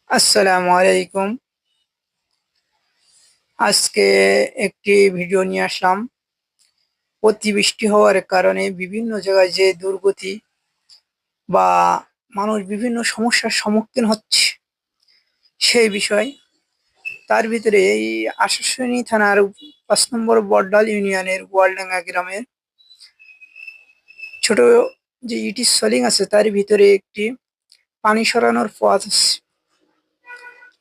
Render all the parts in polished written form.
আসসালামু আলাইকুম। আজকে একটি ভিডিও নিয়ে আসলাম। অতিবৃষ্টি হওয়ার কারণে বিভিন্ন জায়গায় যে দুর্গতি বা মানুষ বিভিন্ন সমস্যার সম্মুখীন হচ্ছে সেই বিষয়। তার ভিতরে এই আশাশুনি থানার ৫ নম্বর বড়ডাল ইউনিয়নের গোয়ালডাঙ্গা গ্রামের ছোট যে ইটি সলিং আছে তার ভিতরে একটি পানি সরানোর পথ আছে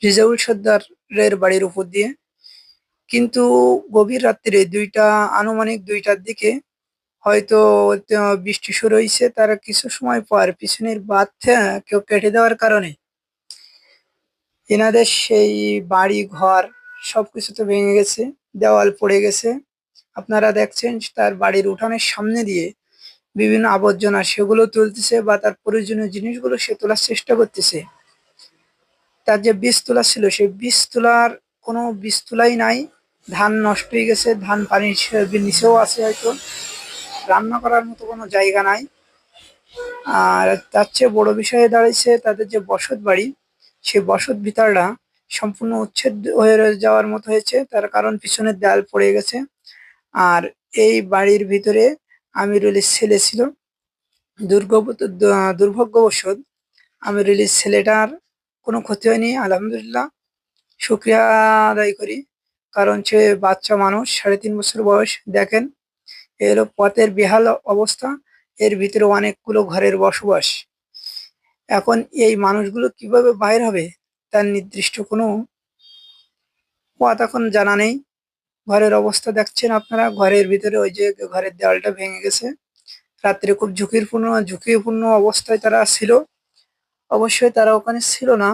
রিজাউল সর্দারের বাড়ির উপর দিয়ে। কিন্তু গভীর রাত্রে আনুমানিক ২টার দিকে হয়তো বৃষ্টি শুরু হইছে। তার কিছু সময় পর পিছনের বাঁধ কেউ কেটে দেওয়ার কারণে এনাদের সেই বাড়ি-ঘর সবকিছু তো ভেঙে গেছে, দেওয়াল পড়ে গেছে। আপনারা দেখছেন তার বাড়ির উঠানের সামনে দিয়ে বিভিন্ন আবর্জনা সেগুলো তুলতেছে বা তার প্রয়োজনীয় জিনিসগুলো সে তোলার চেষ্টা করতেছে। তার যে বীজ তোলা ছিল সেই বীজ তোলার কোনো বীজ তোলাই নাই। ধান নষ্ট হয়ে গেছে, ধান পানির নিচেও আছে হয়তো। রান্না করার মতো কোনো জায়গা নাই। আর তার চেয়ে বড় বিষয় দাঁড়াইছে তাদের যে বসত বাড়ি, সেই বসত ভিটাটা সম্পূর্ণ উচ্ছেদ হয়ে যাওয়ার মতো হয়েছে। তার কারণ পিছনের দেয়াল পড়ে গেছে। আর এই বাড়ির ভিতরে আমিরুলের ছেলে ছিল। দুর্ভাগ্যবশত আমিরুলের ছেলেটার কোনো ক্ষতি হয়নি, আলহামদুলিল্লাহ। শুকরিয়া আদায় করি, কারণ সে বাচ্চা মানুষ, ৩.৫ বছর বয়স। দেখেন, এ হলো পথের বেহাল অবস্থা। এর ভিতরে অনেকগুলো ঘরের বসবাস। এখন এই মানুষগুলো কিভাবে বাইর হবে তার নির্দিষ্ট কোনো পথ এখন জানা নেই। ঘরের অবস্থা দেখছেন আপনারা, ঘরের ভিতরে ওই যে ঘরের দেওয়ালটা ভেঙে গেছে। রাত্রে খুব ঝুঁকিপূর্ণ অবস্থায় তারা ছিল। অবশ্যই তারা ওখানে ছিল না।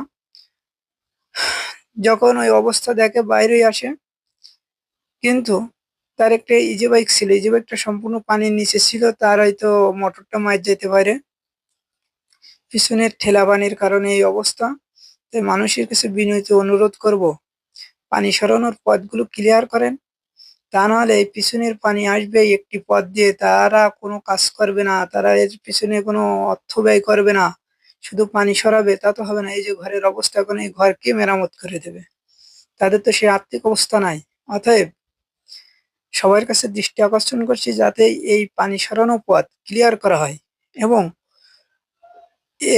যখন ওই অবস্থা দেখে বাইরেই আসে, কিন্তু তার একটা ইজি বাইক ছিল। ইজি বাইকটা সম্পূর্ণ পানির নিচে ছিল, তার হয়তো মোটরটা মার যেতে পারে। পিছনের ঠেলা পানির কারণে এই অবস্থা। তাই মানুষের কাছে বিনীত অনুরোধ করব, পানি সরানোর পথগুলো ক্লিয়ার করেন। তা নাহলে এই পিছনের পানি আসবে একটি পথ দিয়ে, তারা কোনো কাজ করবে না, তারা এর পিছনে কোনো অর্থ ব্যয় করবে না, শুধু পানি সরাবে। তা তো হবে না। এই যে ঘরের অবস্থা, এখন এই ঘর কে মেরামত করে দেবে? তাদের তো সেই আর্থিক অবস্থা নাই। অতএব সবার কাছে দৃষ্টি আকর্ষণ করছি যাতে এই পানি সরানো পথ ক্লিয়ার করা হয় এবং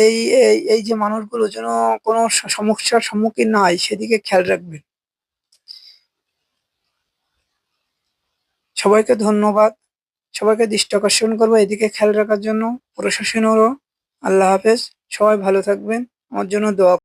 এই এই এই যে মানুষগুলো যেন কোনো সমস্যার সম্মুখীন না হয় সেদিকে খেয়াল রাখবেন। সবাইকে ধন্যবাদ। সবাইকে দৃষ্টি আকর্ষণ করবো এদিকে খেয়াল রাখার জন্য, প্রশাসনেরও। আল্লাহ হাফেজ। সবাই ভালো থাকবেন। আমার জন্য দোয়া